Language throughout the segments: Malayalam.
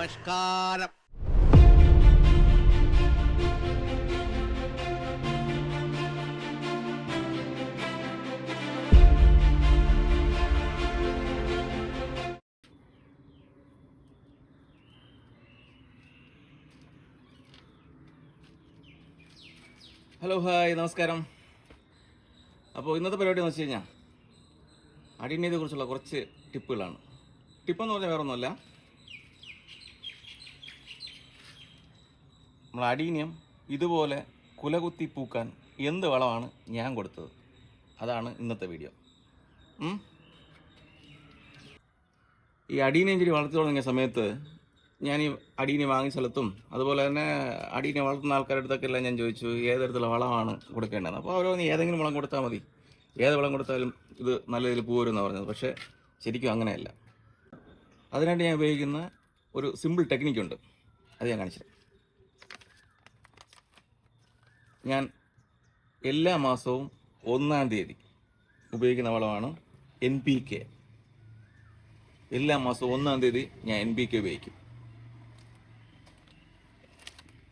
നമസ്കാരം. ഹലോ, ഹായ്, നമസ്കാരം. അപ്പോൾ ഇന്നത്തെ പരിപാടി എന്ന് വെച്ച് കഴിഞ്ഞാൽ അടിയനെക്കുറിച്ചുള്ള കുറച്ച് ടിപ്പുകളാണ്. ടിപ്പെന്ന് പറഞ്ഞാൽ വേറെ ഒന്നുമല്ല, നമ്മൾ അടീനിയം ഇതുപോലെ കുലകുത്തി പൂക്കാൻ എന്ത് വളമാണ് ഞാൻ കൊടുത്തത്, അതാണ് ഇന്നത്തെ വീഡിയോ. ഈ അടീനിയം ചെടി വളർത്തി തുടങ്ങിയ സമയത്ത് ഞാൻ ഈ അടീനെ വാങ്ങിയ സ്ഥലത്തും അതുപോലെ തന്നെ അടീനെ വളർത്തുന്ന ആൾക്കാരുടെ അടുത്തൊക്കെ എല്ലാം ഞാൻ ചോദിച്ചു ഏതരത്തിലുള്ള വളമാണ് കൊടുക്കേണ്ടത്. അപ്പോൾ അവർ പറഞ്ഞു ഏതെങ്കിലും വളം കൊടുത്താൽ മതി, ഏത് വളം കൊടുത്താലും ഇത് നല്ല രീതിയിൽ പൂവരുമെന്നാണ് പറഞ്ഞത്. പക്ഷേ ശരിക്കും അങ്ങനെയല്ല. അതിനായിട്ട് ഞാൻ ഉപയോഗിക്കുന്ന ഒരു സിമ്പിൾ ടെക്നിക്കുണ്ട്, അത് ഞാൻ കാണിച്ചുതരാം. ഞാൻ എല്ലാ മാസവും 1-ാം തീയതി ഉപയോഗിക്കുന്ന വളമാണ് NPK. എല്ലാ മാസവും 1-ാം തീയതി ഞാൻ NPK ഉപയോഗിക്കും.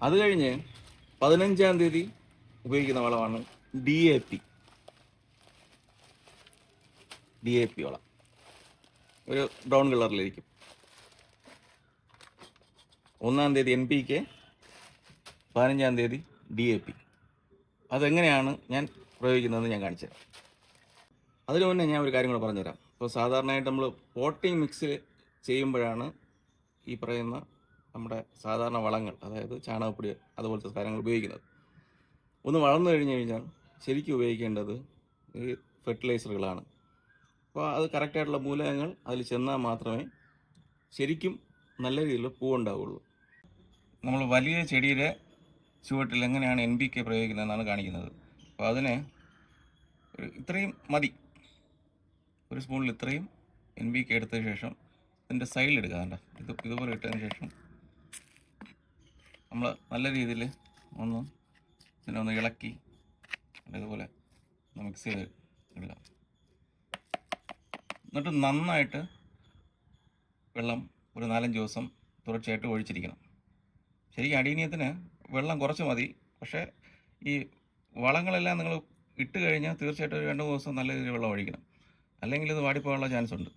അത് കഴിഞ്ഞ് 15-ാം തീയതി ഉപയോഗിക്കുന്ന വളമാണ് DAP വളം. ഒരു ബ്രൗൺ കളറിലിരിക്കും. 1-ാം തീയതി NPK, 15-ാം തീയതി DAP. അതെങ്ങനെയാണ് ഞാൻ പ്രയോഗിക്കുന്നതെന്ന് ഞാൻ കാണിച്ചു തരാം. അതിനു മുന്നേ ഞാൻ ഒരു കാര്യം കൂടെ പറഞ്ഞുതരാം. ഇപ്പോൾ സാധാരണയായിട്ട് നമ്മൾ പോട്ടിംഗ് മിക്സ് ചെയ്യുമ്പോഴാണ് ഈ പറയുന്ന നമ്മുടെ സാധാരണ വളങ്ങൾ, അതായത് ചാണകപ്പൊടി അതുപോലത്തെ കാര്യങ്ങൾ ഉപയോഗിക്കുന്നത്. ഒന്ന് വളർന്നു കഴിഞ്ഞ് കഴിഞ്ഞാൽ ശരിക്കും ഉപയോഗിക്കേണ്ടത് ഈ ഫെർട്ടിലൈസറുകളാണ്. അപ്പോൾ അത് കറക്റ്റായിട്ടുള്ള മൂലകങ്ങൾ അതിൽ ചെന്നാൽ മാത്രമേ ശരിക്കും നല്ല രീതിയിൽ പൂവുണ്ടാവുള്ളൂ. നമ്മൾ വലിയ ചെടിയുടെ ചുവട്ടിൽ എങ്ങനെയാണ് NPK പ്രയോഗിക്കുന്നതെന്നാണ് കാണിക്കുന്നത്. അപ്പോൾ അതിന് ഇത്രയും മതി, ഒരു സ്പൂണിൽ ഇത്രയും NPK എടുത്തതിന് ശേഷം ഇതിൻ്റെ സൈഡിലെടുക്കുക. ഇതുപോലെ ഇട്ടതിന് ശേഷം നമ്മൾ നല്ല രീതിയിൽ ഇതിനൊന്ന് ഇളക്കി ഇതുപോലെ മിക്സ് ചെയ്ത് ഇടുക. എന്നിട്ട് നന്നായിട്ട് വെള്ളം ഒരു 4-5 ദിവസം തുടർച്ചയായിട്ട് ഒഴിച്ചിരിക്കണം. ശരിക്കും അടീനിയത്തിന് വെള്ളം കുറച്ച് മതി. പക്ഷേ ഈ വളങ്ങളെല്ലാം നിങ്ങൾ ഇട്ട് കഴിഞ്ഞാൽ തീർച്ചയായിട്ടും ഒരു 2-3 ദിവസം നല്ല രീതിയിൽ വെള്ളം ഒഴിക്കണം, അല്ലെങ്കിൽ ഇത് വാടിപ്പോകാനുള്ള ചാൻസ് ഉണ്ട്.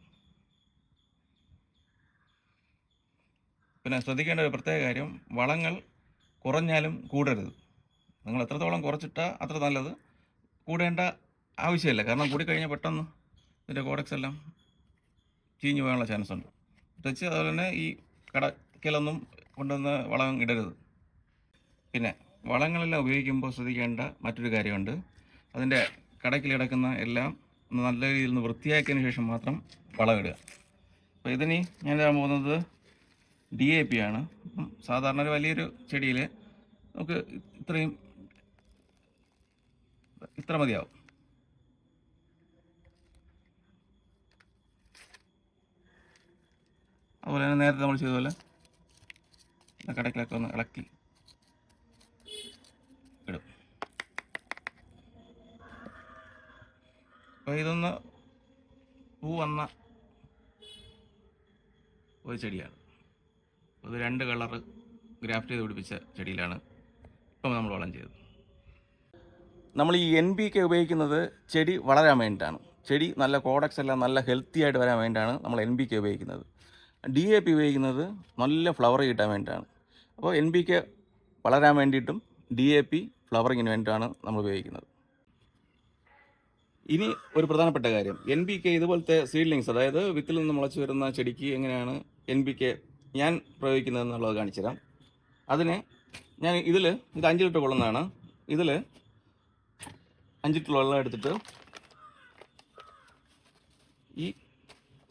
പിന്നെ ശ്രദ്ധിക്കേണ്ട ഒരു പ്രത്യേക കാര്യം, വളങ്ങൾ കുറഞ്ഞാലും കൂടരുത്. നിങ്ങൾ എത്രത്തോളം കുറച്ചിട്ടാൽ അത്ര നല്ലത്. കൂടേണ്ട ആവശ്യമില്ല, കാരണം കൂടിക്കഴിഞ്ഞാൽ പെട്ടെന്ന് ഇതിൻ്റെ കോഡക്സ് എല്ലാം ചീഞ്ഞു പോകാനുള്ള ചാൻസ് ഉണ്ട്. പ്രത്യേകിച്ച് അതുപോലെ തന്നെ ഈ കടക്കിലൊന്നും കൊണ്ടുവന്ന് വളം ഇടരുത്. പിന്നെ വളങ്ങളെല്ലാം ഉപയോഗിക്കുമ്പോൾ ശ്രദ്ധിക്കേണ്ട മറ്റൊരു കാര്യമുണ്ട്. അതിൻ്റെ കടക്കിൽ കിടക്കുന്ന എല്ലാം നല്ല രീതിയിൽ നിന്ന് വൃത്തിയാക്കിയതിന് ശേഷം മാത്രം വളം ഇടുക. അപ്പോൾ ഇതിന് ഞാൻ ഇടാൻ പോകുന്നത് DAP ആണ്. സാധാരണ ഒരു വലിയൊരു ചെടിയിൽ നമുക്ക് ഇത്ര മതിയാവും. അതുപോലെ തന്നെ നേരത്തെ നമ്മൾ ചെയ്ത പോലെ കടക്കിലൊക്കെ ഒന്ന് ഇളക്കി ഇടും. അപ്പോൾ ഇതൊന്ന് പൂ വന്ന ഒരു ചെടിയാണ്. അത് 2 കളറ് ഗ്രാഫ്റ്റ് ചെയ്ത് പിടിപ്പിച്ച ചെടിയിലാണ് ഇപ്പം നമ്മൾ വളം ചെയ്തത്. നമ്മൾ ഈ NPK ഉപയോഗിക്കുന്നത് ചെടി വളരാൻ വേണ്ടിയിട്ടാണ്. ചെടി നല്ല കോഡക്സ് എല്ലാം നല്ല ഹെൽത്തി ആയിട്ട് വരാൻ വേണ്ടിയിട്ടാണ് നമ്മൾ NPK ഉപയോഗിക്കുന്നത്. DAP ഉപയോഗിക്കുന്നത് നല്ല ഫ്ലവർ കിട്ടാൻ വേണ്ടിയിട്ടാണ്. അപ്പോൾ NPK വളരാൻ വേണ്ടിയിട്ടും DAP ഫ്ലവറിങ്ങിന് വേണ്ടിയിട്ടാണ് നമ്മൾ ഉപയോഗിക്കുന്നത്. ഇനി ഒരു പ്രധാനപ്പെട്ട കാര്യം, NPK ഇതുപോലത്തെ സീഡ്ലിങ്സ്, അതായത് വിത്തിൽ നിന്ന് മുളച്ച് വരുന്ന ചെടിക്ക് എങ്ങനെയാണ് NPK ഞാൻ പ്രയോഗിക്കുന്നത് എന്നുള്ളത് കാണിച്ചു തരാം. അതിന് ഞാൻ ഇത് 5 ലിറ്റർ കൊള്ളുന്നതാണ്. ഇതിൽ 5 ലിറ്റർ വെള്ളം എടുത്തിട്ട് ഈ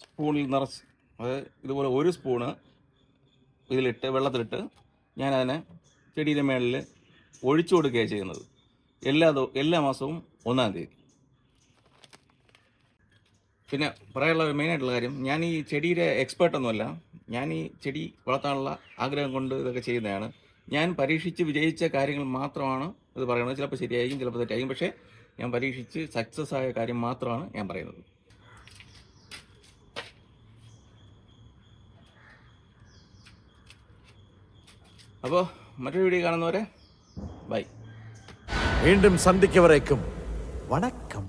സ്പൂണിൽ നിറച്ച്, അതായത് ഇതുപോലെ 1 സ്പൂണ് വെള്ളത്തിലിട്ട് ഞാനതിനെ ചെടിയുടെ മേളിൽ ഒഴിച്ചു കൊടുക്കുകയാണ് ചെയ്യുന്നത്. എല്ലാ മാസവും 1-ാം തീയതി. പിന്നെ പറയാനുള്ള ഒരു മെയിനായിട്ടുള്ള കാര്യം, ഞാൻ ഈ ചെടിയുടെ എക്സ്പേർട്ടൊന്നുമല്ല. ഞാൻ ഈ ചെടി വളർത്താനുള്ള ആഗ്രഹം കൊണ്ട് ഇതൊക്കെ ചെയ്യുന്നതാണ്. ഞാൻ പരീക്ഷിച്ച് വിജയിച്ച കാര്യങ്ങൾ മാത്രമാണ് ഇത് പറയുന്നത്. ചിലപ്പോൾ ശരിയായിരിക്കും, ചിലപ്പോൾ തെറ്റായിരിക്കും. പക്ഷേ ഞാൻ പരീക്ഷിച്ച് സക്സസ് ആയ കാര്യം മാത്രമാണ് ഞാൻ പറയുന്നത്. അപ്പോൾ മറ്റൊരു വീഡിയോ കാണുന്നവരെ ബൈ. மீண்டும் சந்திக்க வரைக்கும் வணக்கம்.